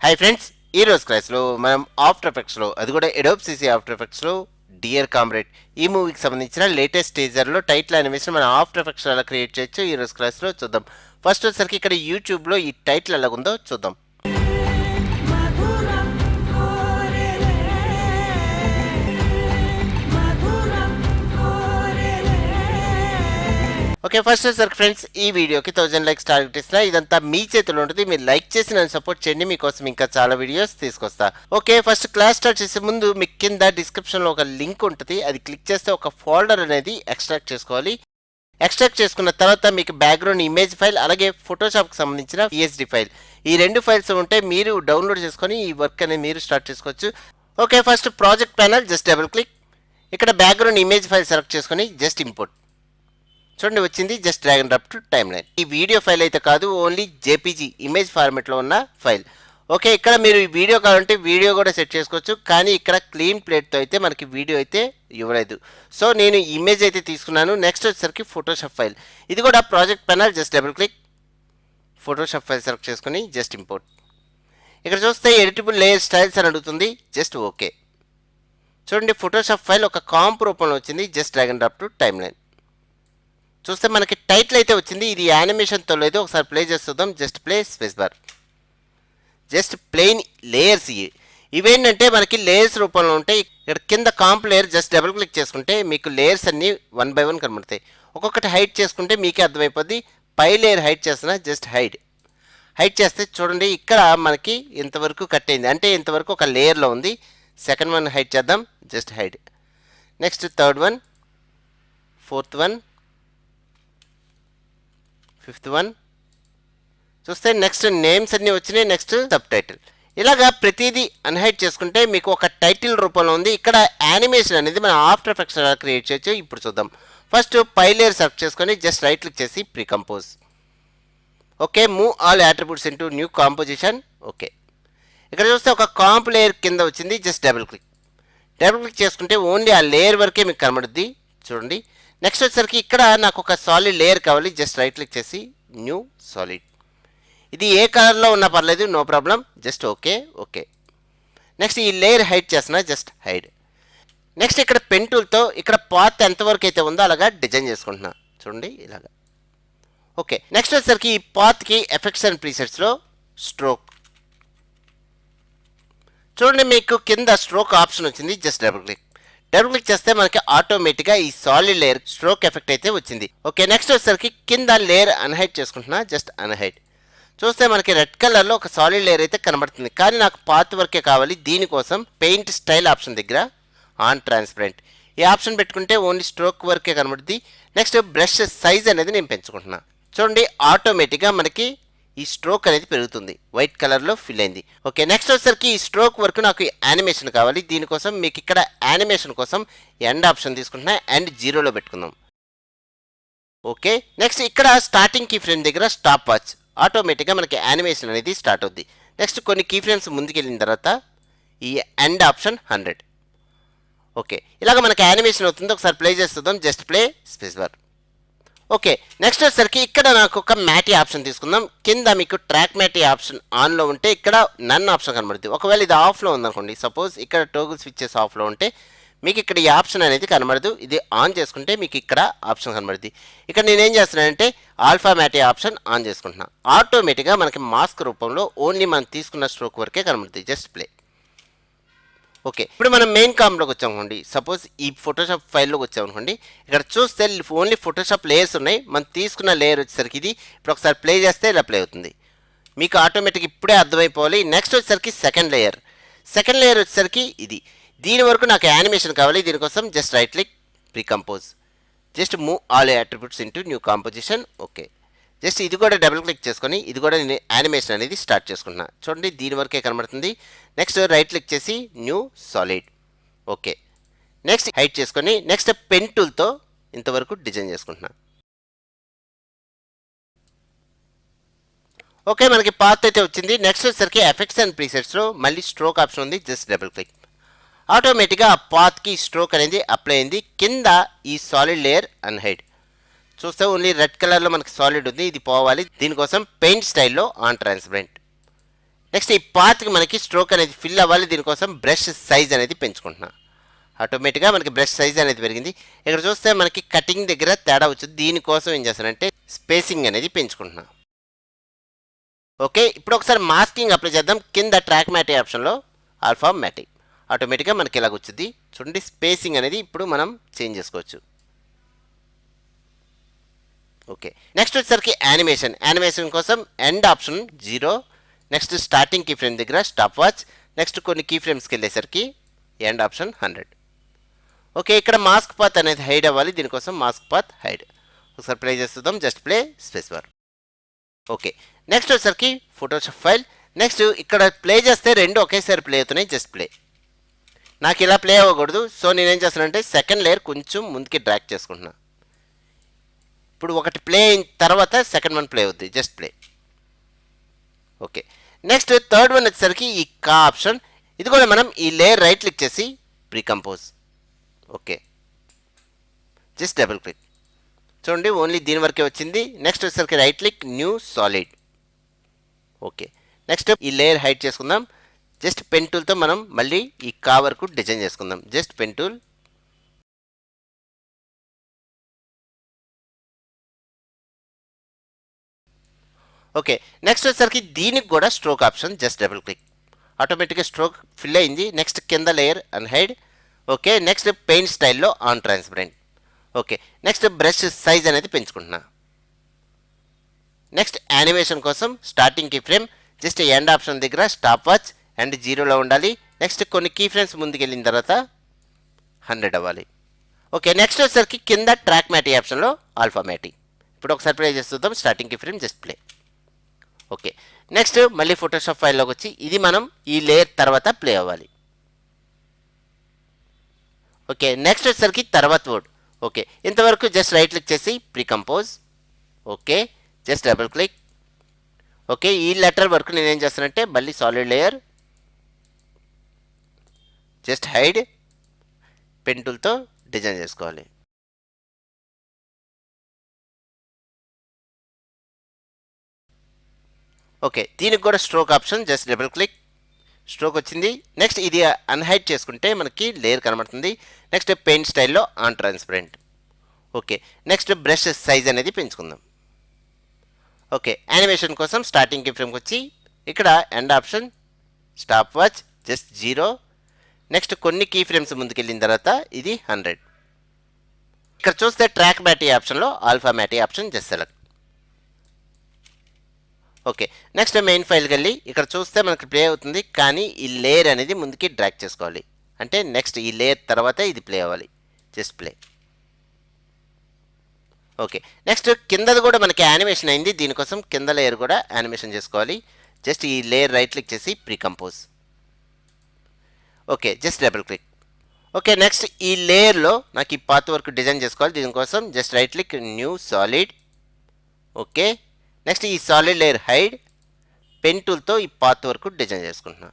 Hi friends, ఈ రోజు క్లాస్లో మనం ఆఫ్టర్ ఎఫెక్ట్స్లో అది కూడా ఎడోబ్ సిసి ఆఫ్టర్ ఎఫెక్ట్స్లో డియర్ కామ్రేడ్ ఈ మూవీకి సంబంధించిన లేటెస్ట్ టీజర్లో టైటిల్ అనిమేషన్ మనం ఆఫ్టర్ ఎఫెక్ట్స్ ఎలా క్రియేట్ చేయొచ్చు ఈ రోజు క్లాస్లో చూద్దాం. ఫస్ట్ వచ్చేసరికి ఇక్కడ యూట్యూబ్లో ఈ టైటిల్ ఎలాగుందో చూద్దాం. ఓకే, ఫస్ట్ వచ్చేసరికి ఫ్రెండ్స్ ఈ వీడియోకి 1000 లైక్స్ టార్గెట్ ఇస్తున్నా. ఇదంతా మీ చేతిలో ఉంటుంది. మీరు లైక్ చేసి నన్ను సపోర్ట్ చేయండి, మీకోసం ఇంకా చాలా వీడియోస్ తీసుకొస్తా. ఓకే, ఫస్ట్ క్లాస్ స్టార్ట్ చేసే ముందు మీకు కింద డిస్క్రిప్షన్లో ఒక లింక్ ఉంటుంది. అది క్లిక్ చేస్తే ఒక ఫోల్డర్ అనేది ఎక్స్ట్రాక్ట్ చేసుకోవాలి. ఎక్స్ట్రాక్ట్ చేసుకున్న తర్వాత మీకు బ్యాక్గ్రౌండ్ ఇమేజ్ ఫైల్ అలాగే ఫోటోషాప్కి సంబంధించిన పిఎస్డి ఫైల్, ఈ రెండు ఫైల్స్ ఉంటే మీరు డౌన్లోడ్ చేసుకొని ఈ వర్క్ అనేది మీరు స్టార్ట్ చేసుకోవచ్చు. Okay, first project panel just double click. ఇక్కడ బ్యాక్గ్రౌండ్ ఇమేజ్ ఫైల్ సెలెక్ట్ చేసుకొని జస్ట్ ఇంపోర్ట్. చూడండి వచ్చింది, just drag and drop to time line. ఈ వీడియో ఫైల్ అయితే కాదు, ఓన్లీ జేపీజీ ఇమేజ్ ఫార్మెట్లో ఉన్న ఫైల్. ఓకే, ఇక్కడ మీరు ఈ వీడియో కావాలంటే వీడియో కూడా సెట్ చేసుకోవచ్చు, కానీ ఇక్కడ క్లీన్ ప్లేట్తో అయితే మనకి వీడియో అయితే ఇవ్వలేదు. సో నేను ఇమేజ్ అయితే తీసుకున్నాను. నెక్స్ట్ వచ్చేసరికి ఫోటోషాప్ ఫైల్, ఇది కూడా project panel just double click, Photoshop file select చేసుకుని జస్ట్ ఇంపోర్ట్. ఇక్కడ చూస్తే ఎడిటబుల్ లేయర్ స్టైల్స్ అని అడుగుతుంది, జస్ట్ ఓకే. చూడండి ఫోటోషాప్ ఫైల్ ఒక కాంప్ రూపంలో వచ్చింది, just drag and drop to timeline. చూస్తే మనకి టైటిల్ అయితే వచ్చింది. ఇది యానిమేషన్తో లేదు, ఒకసారి ప్లే చేస్తుందాం. Just play space bar. Just plain layers ఇవేంటంటే మనకి లేయర్స్ రూపంలో ఉంటాయి. ఇక్కడ కింద comp layer just double click చేసుకుంటే మీకు లేయర్స్ అన్నీ 1 by 1 కనబడతాయి. ఒక్కొక్కటి హైట్ చేసుకుంటే మీకే అర్థమైపోద్ది. పై లేయర్ హైట్ చేస్తున్నా, జస్ట్ హైట్ చేస్తే చూడండి ఇక్కడ మనకి ఇంతవరకు కట్ అయింది, అంటే ఇంతవరకు ఒక లేయర్లో ఉంది. సెకండ్ వన్ హైట్ చేద్దాం, just height. Next third one, fourth one, fifth one. చూస్తే నెక్స్ట్ నేమ్స్ అన్నీ వచ్చినాయి. Next sub title. ఇలాగా ప్రతిదీ అన్హైడ్ చేసుకుంటే మీకు ఒక టైటిల్ రూపంలో ఉంది. ఇక్కడ యానిమేషన్ అనేది మనం ఆఫ్టర్ ఎఫెక్ట్స్ ఎలా క్రియేట్ చేయొచ్చు ఇప్పుడు చూద్దాం. ఫస్ట్ పై లేయర్ సెలెక్ట్ చేసుకొని జస్ట్ రైట్ క్లిక్ చేసి precompose. Okay, move all attributes into new composition. Okay, ఇక్కడ చూస్తే ఒక కాంప్ లేయర్ కింద వచ్చింది, జస్ట్ డబుల్ క్లిక్ చేసుకుంటే ఓన్లీ ఆ లేయర్ వరకే మీకు కనబడుద్ది. చూడండి నెక్స్ట్ వచ్చేసరికి ఇక్కడ నాకు ఒక సాలిడ్ లేయర్ కావాలి, జస్ట్ రైట్ క్లిక్ చేసి న్యూ సాలిడ్. ఇది ఏ కలర్లో ఉన్నా పర్లేదు, no problem, just okay. Next ఈ లేయర్ హైడ్ చేస్తున్నా, జస్ట్ హైడ్. నెక్స్ట్ ఇక్కడ పెన్ టూల్తో ఇక్కడ పాత్ ఎంతవరకు అయితే ఉందో అలాగా డిజైన్ చేసుకుంటున్నా. చూడండి ఇలాగా. ఓకే, నెక్స్ట్ వచ్చేసరికి ఈ పాత్కి ఎఫెక్ట్స్ అండ్ ప్రీసెట్స్లో స్ట్రోక్. చూడండి మీకు కింద స్ట్రోక్ ఆప్షన్ వచ్చింది, జస్ట్ డబుల్ క్లిక్ చేస్తే మనకి ఆటోమేటిక్గా ఈ సాలిడ్ లేయర్ స్ట్రోక్ ఎఫెక్ట్ అయితే వచ్చింది. ఓకే, నెక్స్ట్ వచ్చేసరికి కింద లేయర్ అన్హైడ్ చేసుకుంటున్నా, జస్ట్ అన్హైడ్. చూస్తే మనకి రెడ్ కలర్లో ఒక సాలిడ్ లేయర్ అయితే కనబడుతుంది, కానీ నాకు పాత్ వర్కే కావాలి. దీనికోసం పెయింట్ స్టైల్ ఆప్షన్ దగ్గర ఆన్ ట్రాన్స్పరెంట్ ఈ ఆప్షన్ పెట్టుకుంటే ఓన్లీ స్ట్రోక్ వర్కే కనబడుతుంది. నెక్స్ట్ బ్రష్ సైజ్ అనేది నేను పెంచుకుంటున్నా. చూడండి ఆటోమేటిక్గా మనకి ఈ స్ట్రోక్ అనేది పెరుగుతుంది, వైట్ కలర్లో ఫిల్ అయింది. ఓకే, నెక్స్ట్ వచ్చేసరికి ఈ స్ట్రోక్ వరకు నాకు యానిమేషన్ కావాలి. దీనికోసం మీకు ఇక్కడ యానిమేషన్ కోసం ఎండ్ ఆప్షన్ తీసుకుంటున్నా, ఎండ్ 0లో పెట్టుకుందాం. ఓకే, నెక్స్ట్ ఇక్కడ స్టార్టింగ్ కీ ఫ్రేమ్ దగ్గర స్టాప్ వాచ్, ఆటోమేటిక్గా మనకి యానిమేషన్ అనేది స్టార్ట్ అవుద్ది. నెక్స్ట్ కొన్ని కీ ఫ్రేమ్స్ ముందుకెళ్ళిన తర్వాత ఈ ఎండ్ ఆప్షన్ 100. ఓకే, ఇలాగ మనకి యానిమేషన్ అవుతుంది. ఒకసారి ప్లే చేస్తుందాం, just play space bar. Okay, next వచ్చేసరికి ఇక్కడ నాకు ఒక మ్యాటీ ఆప్షన్ తీసుకుందాం. కింద మీకు ట్రాక్ మ్యాటీ ఆప్షన్ ఆన్లో ఉంటే ఇక్కడ నన్ ఆప్షన్ కనబడుతుంది. ఒకవేళ ఇది ఆఫ్లో ఉందనుకోండి, సపోజ్ ఇక్కడ టోగుల్ స్విచ్చెస్ ఆఫ్లో ఉంటే మీకు ఇక్కడ ఈ ఆప్షన్ అనేది కనబడదు. ఇది ఆన్ చేసుకుంటే మీకు ఇక్కడ ఆప్షన్ కనబడుతుంది. ఇక్కడ నేనేం చేస్తున్నానంటే ఆల్ఫా మ్యాటీ ఆప్షన్ ఆన్ చేసుకుంటున్నా. ఆటోమేటిక్గా మనకి మాస్క్ రూపంలో ఓన్లీ మనం తీసుకున్న స్ట్రోక్ వరకే కనబడుతుంది, జస్ట్ ప్లే. ఓకే, ఇప్పుడు మనం మెయిన్ కామ్లోకి వచ్చామనుకోండి, సపోజ్ ఈ ఫోటోషాప్ ఫైల్లోకి వచ్చామనుకోండి, ఇక్కడ చూస్తే ఓన్లీ ఫోటోషాప్ లేయర్స్ ఉన్నాయి. మనం తీసుకున్న లేయర్ వచ్చేసరికి ఇది. ఇప్పుడు ఒకసారి ప్లే చేస్తే ఇలా ప్లే అవుతుంది, మీకు ఆటోమేటిక్ ఇప్పుడే అర్థమైపోవాలి. నెక్స్ట్ వచ్చేసరికి సెకండ్ లేయర్ వచ్చేసరికి ఇది. దీని వరకు నాకు యానిమేషన్ కావాలి. దీనికోసం just right click, precompose, just move all attributes into new composition. Okay, just ఇది కూడా డబుల్ క్లిక్ చేసుకొని ఇది కూడా నేను యానిమేషన్ అనేది స్టార్ట్ చేసుకుంటున్నా. చూడండి దీని వరకే కనబడుతుంది. నెక్స్ట్ రైట్ క్లిక్ చేసి new solid. Okay, next height చేసుకొని నెక్స్ట్ పెన్ టూల్తో ఇంతవరకు డిజైన్ చేసుకుంటున్నా. ఓకే, మనకి పాత్ అయితే వచ్చింది. నెక్స్ట్ వచ్చేసరికి ఎఫెక్ట్స్ అండ్ ప్రీసెట్స్లో మళ్ళీ స్ట్రోక్ ఆప్షన్ ఉంది, జస్ట్ డబుల్ క్లిక్. ఆటోమేటిక్గా ఆ పాత్కి స్ట్రోక్ అనేది అప్లై అయింది. కింద ఈ సాలిడ్ లేయర్ అన్హైడ్. చూస్తే ఓన్లీ రెడ్ కలర్లో మనకి సాలిడ్ ఉంది, ఇది పోవాలి. దీనికోసం పెయింట్ స్టైల్లో ఆన్ ట్రాన్స్పరెంట్. నెక్స్ట్ ఈ పాత్కి మనకి స్ట్రోక్ అనేది ఫిల్ అవ్వాలి, దీనికోసం బ్రష్ సైజ్ అనేది పెంచుకుంటున్నా. ఆటోమేటిక్గా మనకి బ్రష్ సైజ్ అనేది పెరిగింది. ఇక్కడ చూస్తే మనకి కటింగ్ దగ్గర తేడా వచ్చింది, దీనికోసం ఏం చేస్తానంటే స్పేసింగ్ అనేది పెంచుకుంటున్నా. ఓకే, ఇప్పుడు ఒకసారి మాస్కింగ్ అప్లై చేద్దాం. కింద ట్రాక్ మ్యాటిక్ ఆప్షన్లో ఆల్ఫా మ్యాటిక్ ఆటోమేటిక్గా మనకి ఇలాగ వచ్చింది. చూడండి, స్పేసింగ్ అనేది ఇప్పుడు మనం చేంజ్ చేసుకోవచ్చు. ఓకే, నెక్స్ట్ వచ్చేసరికి యానిమేషన్ కోసం end option 0, next starting key frame దగ్గర స్టాప్ వాచ్, నెక్స్ట్ కొన్ని కీ ఫ్రేమ్స్కి వెళ్ళేసరికి ఎండ్ ఆప్షన్ 100. ఓకే, ఇక్కడ మాస్క్ పాత్ అనేది హైడ్ అవ్వాలి, దీనికోసం మాస్క్ పాత్ హైడ్. ఒకసారి ప్లే చేస్తుందాం, just play space bar. Okay, next వచ్చేసరికి ఫోటోషాప్ ఫైల్. నెక్స్ట్ ఇక్కడ ప్లే చేస్తే రెండు ఒకేసారి ప్లే అవుతున్నాయి, జస్ట్ ప్లే. నాకు ఇలా ప్లే అవ్వకూడదు, సో నేనేం చేస్తానంటే సెకండ్ లేయర్ కొంచెం ముందుకి డ్రాగ్ చేసుకుంటున్నా. ఇప్పుడు ఒకటి ప్లే అయిన తర్వాత సెకండ్ వన్ ప్లే అవుద్ది, just play. Okay, next third one వచ్చేసరికి ఈ కా ఆప్షన్, ఇది కూడా మనం ఈ లేయర్ రైట్ క్లిక్ చేసి precompose. Okay, just double click. చూడండి, ఓన్లీ దీని వరకే వచ్చింది. నెక్స్ట్ వచ్చేసరికి right click new solid. Okay, next ఈ లేయర్ హైడ్ చేసుకుందాం. జస్ట్ పెన్ టూల్తో మనం మళ్ళీ ఈ కా వరకు డిజైన్ చేసుకుందాం, just pen tool. Okay, next వచ్చేసరికి దీనికి కూడా stroke option, just double click. ఆటోమేటిక్గా స్ట్రోక్ ఫిల్ అయింది. నెక్స్ట్ కింద layer unhide. Okay, next paint స్టైల్లో on transparent. Okay, next brush size అనేది పెంచుకుంటున్నా. నెక్స్ట్ యానిమేషన్ కోసం starting key frame just end option దగ్గర స్టాప్ వాచ్ అండ్ 0లో ఉండాలి. నెక్స్ట్ కొన్ని కీ ఫ్రేమ్స్ ముందుకు వెళ్ళిన తర్వాత 100 అవ్వాలి. ఓకే, నెక్స్ట్ వచ్చేసరికి కింద ట్రాక్ మ్యాటిక్ ఆప్షన్లో ఆల్ఫా మ్యాటిక్. ఇప్పుడు ఒకసారి ప్లే చేస్తుందాం, starting key frame just play. Okay, next మళ్ళీ ఫోటోషాప్ ఫైల్లోకి వచ్చి ఇది మనం ఈ లేయర్ తర్వాత ప్లే అవ్వాలి. ఓకే, నెక్స్ట్ వచ్చేసరికి తర్వాత వర్డ్. ఓకే, ఇంతవరకు జస్ట్ రైట్ క్లిక్ చేసి precompose. Okay, just double click. Okay, ఈ లెటర్ వరకు నేనేం చేస్తానంటే మళ్ళీ solid layer, just hide, pen టూల్తో డిజైన్ చేసుకోవాలి. ఓకే, దీనికి కూడా stroke option, just double click. Stroke వచ్చింది. నెక్స్ట్ ఇది అన్హైడ్ చేసుకుంటే మనకి లేయర్ కనబడుతుంది. నెక్స్ట్ పెయింట్ స్టైల్లో on transparent. Okay, next brush size అనేది పెంచుకుందాం. ఓకే, యానిమేషన్ కోసం స్టార్టింగ్ కీ ఫ్రేమ్కి వచ్చి ఇక్కడ end option stop watch just 0. Next కొన్ని కీ ఫ్రేమ్స్ ముందుకెళ్ళిన తర్వాత ఇది 100. ఇక్కడ చూస్తే ట్రాక్ మ్యాటిక్ ఆప్షన్లో alpha matte option just select. Okay, next main ఫైల్కి వెళ్ళి ఇక్కడ చూస్తే మనకి ప్లే అవుతుంది, కానీ ఈ లేయర్ అనేది ముందుకి డ్రాగ్ చేసుకోవాలి. అంటే నెక్స్ట్ ఈ లేయర్ తర్వాత ఇది ప్లే అవ్వాలి, జస్ట్ ప్లే. ఓకే, నెక్స్ట్ కిందది కూడా మనకి యానిమేషన్ అయింది, దీనికోసం కింద లేయర్ కూడా యానిమేషన్ చేసుకోవాలి. జస్ట్ ఈ లేయర్ రైట్ క్లిక్ చేసి precompose. Okay, just double click. Okay, next ఈ లేయర్లో నాకు ఈ పాత్ వరకు డిజైన్ చేసుకోవాలి, దీనికోసం just right click new solid. Okay, next ఈ సాలిడ్ లేయర్ హైడ్, పెన్ టూల్తో ఈ పాత్ వరకు డిజైన్ చేసుకుంటున్నా.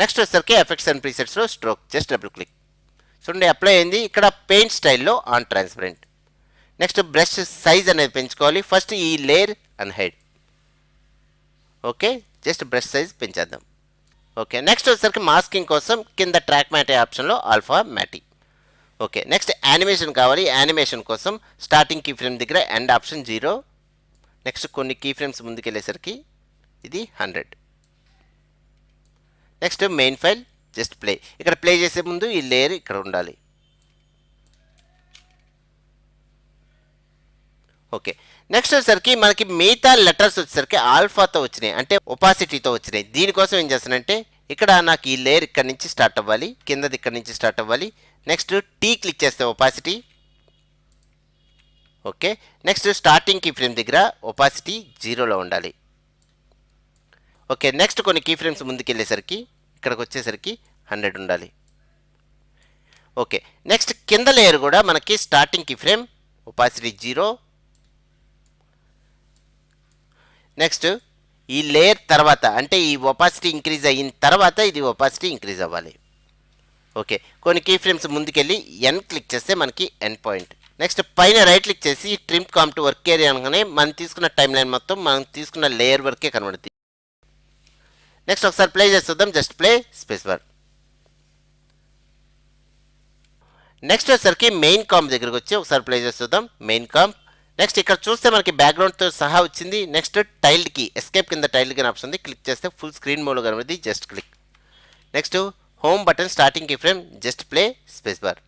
నెక్స్ట్ వచ్చేసరికి ఎఫెక్ట్స్ అండ్ ప్రీసెట్స్లో స్ట్రోక్, జస్ట్ డబుల్ క్లిక్. చూడండి, అప్లై అయింది. ఇక్కడ పెయింట్ స్టైల్లో on transparent. Next brush size అనేది పెంచుకోవాలి. ఫస్ట్ ఈ layer unhide. Okay, just brush size పెంచేద్దాం. ఓకే, నెక్స్ట్ వచ్చేసరికి మాస్కింగ్ కోసం కింద ట్రాక్ మ్యాటిక్ ఆప్షన్లో ఆల్ఫా మ్యాటిక్. ఓకే, నెక్స్ట్ యానిమేషన్ కావాలి. యానిమేషన్ కోసం స్టార్టింగ్ కీ ఫ్రేమ్ దగ్గర ఎండ్ ఆప్షన్ 0. నెక్స్ట్ కొన్ని కీ ఫ్రేమ్స్ ముందుకు వెళ్ళేసరికి ఇది 100. Next main file just play. ఇక్కడ ప్లే చేసే ముందు ఈ లేయర్ ఇక్కడ ఉండాలి. ఓకే, నెక్స్ట్ వచ్చేసరికి మనకి మిగతా లెటర్స్ వచ్చేసరికి ఆల్ఫాతో వచ్చినాయి, అంటే ఒపాసిటీతో వచ్చినాయి. దీనికోసం ఏం చేస్తానంటే ఇక్కడ నాకు ఈ లేయర్ ఇక్కడ నుంచి స్టార్ట్ అవ్వాలి, కిందది ఇక్కడ నుంచి స్టార్ట్ అవ్వాలి. నెక్స్ట్ టీ క్లిక్ చేస్తే opacity. Okay, next starting key frame దగ్గర ఒపాసిటీ 0లో ఉండాలి. ఓకే, నెక్స్ట్ కొన్ని కీ ఫ్రేమ్స్ ముందుకు వెళ్ళేసరికి ఇక్కడికి వచ్చేసరికి 100 ఉండాలి. ఓకే, నెక్స్ట్ కింద లేయర్ కూడా మనకి starting key frame opacity 0. Next ఈ లేయర్ తర్వాత అంటే ఈ ఒపాసిటీ ఇంక్రీజ్ అయిన తర్వాత ఇది ఒపాసిటీ ఇంక్రీజ్ అవ్వాలి. ఓకే, కొన్ని కీ ఫ్రేమ్స్ ముందుకెళ్ళి ఎన్ క్లిక్ చేస్తే మనకి ఎండ్ పాయింట్ నెక్స్ట్ పైన రైట్ క్లిక్ చేసి trim comp to work area అనగానే మనం తీసుకున్న టైం లైన్ మొత్తం మనం తీసుకున్న లేయర్ వరకే కనబడుతుంది. నెక్స్ట్ ఒకసారి ప్లే చేసి చూద్దాం. Just play space bar. Next వచ్చేసరికి మెయిన్ కాంప్ దగ్గరకు వచ్చి ఒకసారి ప్లే చేసి చూద్దాం. మెయిన్ కాంప్. నెక్స్ట్ ఇక్కడ చూస్తే మనకి బ్యాక్గ్రౌండ్తో సహా వచ్చింది. నెక్స్ట్ టైల్డ్ కి ఎస్కేప్ కింద టైల్డ్ కి ఆప్షన్ ఉంది. క్లిక్ చేస్తే ఫుల్ స్క్రీన్ మోడ్లో కనబడుతుంది. Just click. Next home button starting key frame. Just play space bar.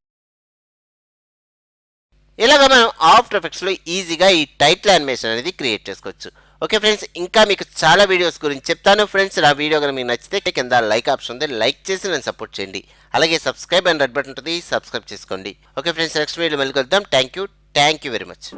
ఇలాగ మనం ఆఫ్టర్ ఎఫెక్ట్స్లో ఈజీగా ఈ టైటిల్ యానిమేషన్ అనేది క్రియేట్ చేసుకోవచ్చు. ఓకే ఫ్రెండ్స్, ఇంకా మీకు చాలా వీడియోస్ గురించి చెప్తాను ఫ్రెండ్స్. ఆ వీడియో కనుక మీకు నచ్చితే కింద లైక్ ఆప్షన్ ఉంది, లైక్ చేసి నన్ను సపోర్ట్ చేయండి. అలాగే సబ్స్క్రైబ్ అండ్ రెడ్ బటన్ ఉంటుంది, సబ్స్క్రైబ్ చేసుకోండి. ఓకే ఫ్రెండ్స్, నెక్స్ట్ వీడియో మళ్ళీ కలుద్దాం. Thank you very much.